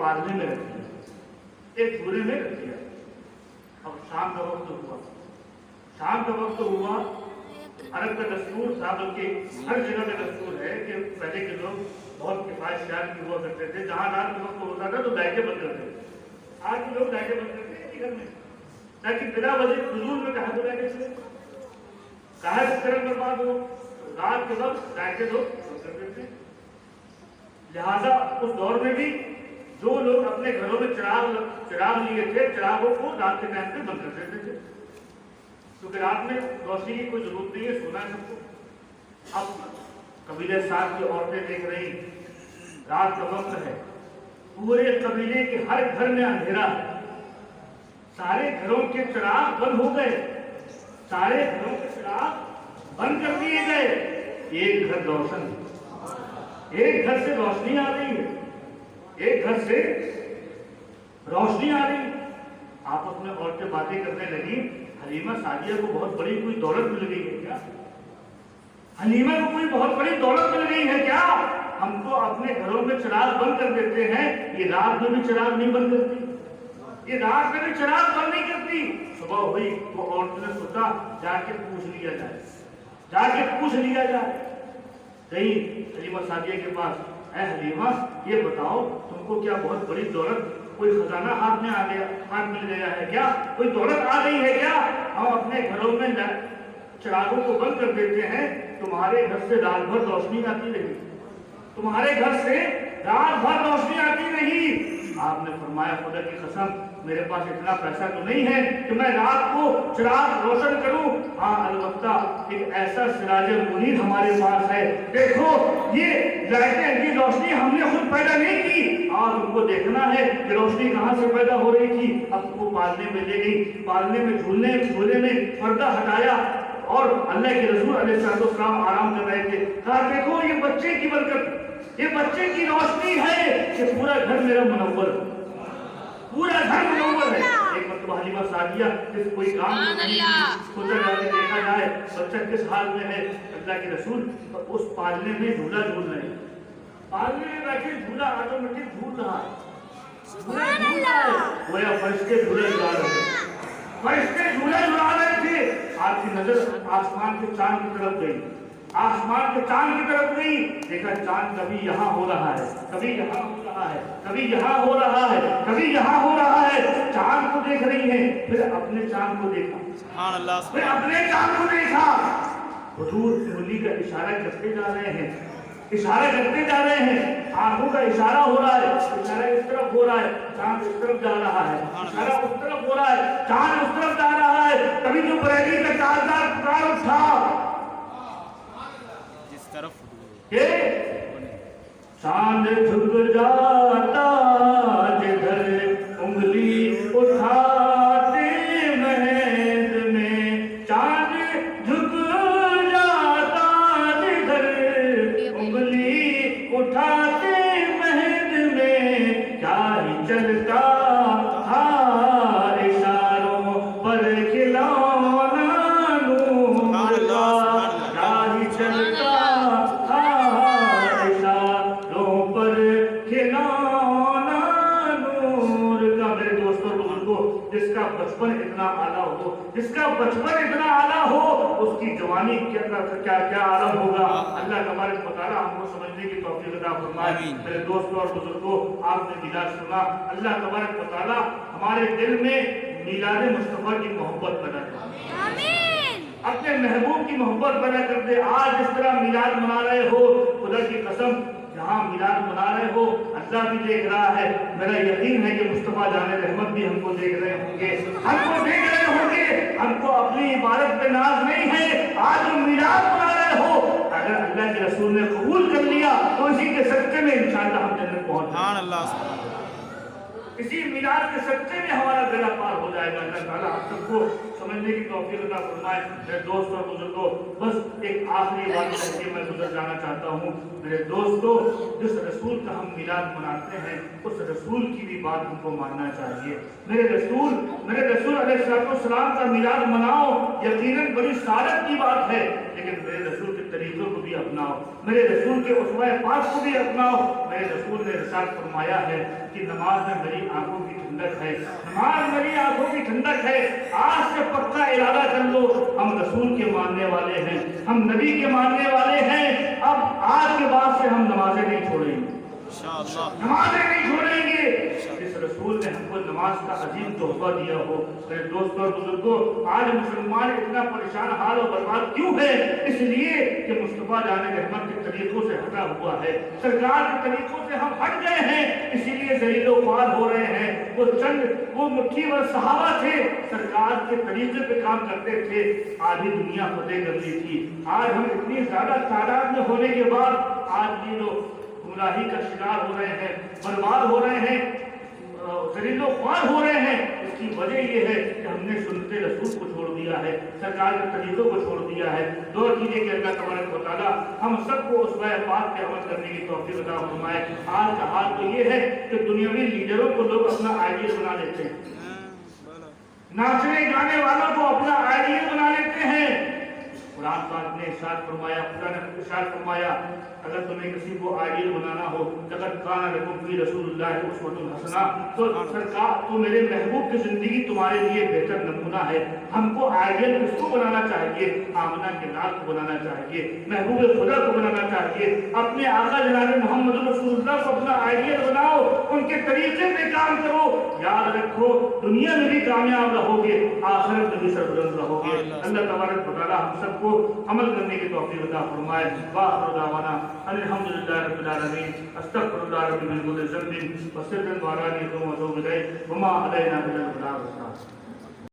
पालने में रख दिया, एक झूले में रख दिया। अब शाम का वक्त हुआ, शाम का वक्त हुआ। अरब का दस्तूर था, बल्कि हर जगह का दस्तूर है कि पहले के लोग बहुत किफायत की हुआ करते थे, जहाँ रात का वक्त होता था तो लाइटें बंद करते थे। आज भी लोग लाइटें बंद करते हैं घर में, ताकि बिना वजह फजूल में कहा तो लाइटें चले, कहा करम बर्बाद हो। रात के वक्त लाइटें लोग बंद कर देते। लिहाजा उस दौर में भी जो लोग अपने घरों में चिराग लिए थे, चिरागों को रात के टाइम पे बंद कर देते थे, क्योंकि रात में रोशनी की कोई जरूरत नहीं है, सोना है सबको। अब कबीले साथ की औरतें देख रही, रात का वक्त है, पूरे कबीले के हर घर में अंधेरा है, सारे घरों के चिराग बंद हो गए, सारे घरों के चिराग बंद कर दिए गए। एक घर रोशन, एक घर से रोशनी आ रही है, एक घर से रोशनी आ रही। आपस में औरतें बातें करने लगी, हलीमा सादिया को बहुत बड़ी कोई दौलत मिल गई है क्या? हलीमा को कोई बहुत बड़ी दौलत मिल गई है क्या? हम तो अपने घरों में चिराग बंद कर देते हैं, ये रात में भी चिराग नहीं बंद करती, ये रात में भी चिराग बंद नहीं करती। सुबह हुई तो औरतों ने सोचा जाके पूछ लिया जाए, जाके पूछ लिया जाए। गई हलीमा सादिया के पास, ऐ हलीमा ये बताओ, तुमको क्या बहुत बड़ी दौलत, कोई खजाना हाथ में आ गया, हाथ मिल गया है क्या? कोई दौलत आ गई है क्या? हम अपने घरों में चिरागों को बंद कर देते हैं, तुम्हारे घर से रात भर रोशनी आती रही, तुम्हारे घर से रात भर रोशनी आती रही। आपने फरमाया खुदा की कसम, मेरे पास इतना पैसा तो नहीं है कि मैं रात को चिराग रोशन करूं। हाँ अलबत्ता एक ऐसा सिराज मुनीर हमारे पास है, देखो ये लाइटें की रोशनी हमने खुद पैदा नहीं की, आज उनको देखना है कि रोशनी कहाँ से पैदा हो रही थी। अब वो पालने में ले गई, पालने में झूले में पर्दा हटाया और अल्लाह के रसूल अलैहिस्सलाम आराम कर रहे थे। कहा देखो ये बच्चे की बरकत, ये बच्चे की रोशनी है कि पूरा घर मेरा मुनव्वर, पूरा घर मुनव्वर है। एक मतलब हलीमा सादिया किस कोई काम सोचा जाए, देखा जाए बच्चा किस हाल में है। अल्लाह के रसूल उस पालने में झूला झूल रहे, पालने में बैठे झूला ऑटोमेटिक झूल रहा है, गोया फरिश्ते झूले झुला रहे, फरिश्ते झूले झुला रहे थे। आपकी नजर आसमान के चांद की तरफ गई, आसमान के चांद की तरफ गई, देखा चांद कभी यहाँ हो रहा है, कभी यहाँ हो रहा है, कभी यहाँ हो रहा है, कभी यहाँ हो रहा है। चांद को देख रही है, फिर अपने चांद को देखा, फिर अपने चांद को देखा। हुजूर उंगली का इशारा करते जा रहे हैं, इशारा करते जा रहे हैं, आंखों का इशारा हो रहा है, इशारा इस तरफ हो रहा है, चांद इस तरफ जा रहा है, इशारा उस तरफ हो रहा है, चांद उस तरफ जा रहा है। कभी जो बरेली का ताजदार पुकार उठा, जिस तरफ चांद झुक जाता जिधर उंगली उठाते महज में, चांद झुक जाता जिधर उंगली उठाते महज में, क्या ही चलता था इशारों पर खिलौना नूर का, क्या ही चलता जिसका बचपन इतना आला हो, जिसका बचपन इतना आला हो, उसकी जवानी क्या आलम होगा। अल्लाह तबारक व तआला हमको समझने की तौफीक अता फरमाए। मेरे दोस्तों और बुजुर्गों, आपने मिलाद सुना, अल्लाह तबारक व तआला हमारे दिल में मिलाद मुस्तफा की मोहब्बत पैदा करे, अपने महबूब की मोहब्बत पैदा कर दे। आज इस तरह मिलाद मना रहे हो, खुदा की कसम जहाँ मिलाद मना रहे हो अल्लाह भी देख रहा है। मेरा यकीन है कि मुस्तफा जाने रहमत भी हमको देख रहे होंगे, हमको देख रहे होंगे। हमको अपनी इबादत पे नाज नहीं है, आज जो मिलाद मना रहे हो, अगर अल्लाह के रसूल ने कबूल कर लिया तो इसी के सच्चे में इंशाअल्लाह हम जन्नत पहुंच जाएंगे, इसी मिलाद के सच्चे में हमारा बेड़ा पार हो जाएगा। अल्लाह ताला आप सबको समझने की तौफीक अता फरमाए। मेरे दोस्त और बुजुर्गों, बस एक आखिरी बात करके मैं गुजर जाना चाहता हूँ। मेरे दोस्तों, जिस रसूल का हम मिलाद मनाते हैं उस रसूल की भी बात हमको मानना चाहिए। मेरे रसूल अलैहिस्सलाम का मिलाद मनाओ, यकीनन बड़ी सादत की बात है, लेकिन मेरे रसूल के तरीकों को भी अपनाओ, मेरे रसूल के उसवा पाक को भी अपनाओ। मेरे रसूल ने इरशाद फरमाया है कि नमाज में मेरी आंखों की ठंडक है, नमाज मेरी आंखों की ठंडक है। आज से पक्का इरादा कर लो, हम रसूल के मानने वाले हैं, हम नबी के मानने वाले हैं। अब आज के बाद से हम नमाजें नहीं छोड़ेंगे, नमाजें नहीं छोड़ेंगे। इस रसूल ने हमको नमाज का अजीम तोहफा दिया हो। मेरे दोस्तों और बुजुर्गों, आज मुसलमान इतना परेशान हाल और बर्बाद क्यों है? इसलिए कि मुस्तफा जाने रहमत के तरीकों से हटा हुआ है, सरकार के तरीकों से हम हट गए हैं, इसीलिए जलीलो ख्वार हो रहे हैं। वो मुट्ठी भर सहाबा थे, सरकार के तरीके पे काम करते थे, आधी दुनिया फतेह कर ली थी। आज हम इतनी ज्यादा तादाद में होने के बाद आज ये लोग गुमराही का शिकार हो रहे हैं, बर्बाद हो रहे हैं, जलीलो ख्वार हो रहे हैं। इसकी वजह यह है कि हमने सुन्नते रसूल को छोड़ दिया है, सरकार के तरीकों को छोड़ दिया है। दुआ कीजिए कि अल्लाह तबारक व तआला हम सबको उस पाक पे अमल करने की तौफीक अता फरमाए। आज का हाल तो ये है कि दुनियावी लीडरों को लोग अपना आइडियल बना लेते हैं, नाचने गाने वालों को अपना आइडियल बना लेते हैं। कुरान पाक ने इरशाद फरमाया, खुदा ने इरशाद फरमाया, अगर तुम्हें किसी को आइडियल बनाना हो, लक़द काना लकुम फ़ी रसूलिल्लाहि उस्वतुन हसना, तो सरकार तो मेरे महबूब की जिंदगी तुम्हारे लिए बेहतर नमूना है। हमको आइडियल किसको बनाना चाहिए? आमना के लाल को बनाना चाहिए, महबूब खुदा को बनाना चाहिए। अपने आका जनाब मोहम्मद रसूलुल्लाह को अपना आइडियल बनाओ, उनके तरीके पे काम करो। याद रखो, दुनिया में भी कामयाब रहोगे, आखिरत में भी सरबुलंद रहोगे। अल्लाह तबारक व तआला हम सबको अमल करने की तौफीक अता फरमाए। वाखिर दावाना अल्हम्दुलिल्लाहि रब्बिल आलमीन, अस्तगफिरुल्लाह रब्बी मिन कुल्लि ज़ंबिन व सिर्रन व अलानियतन व अतूबु इलैहि व मा अलैना इल्लल बलाग।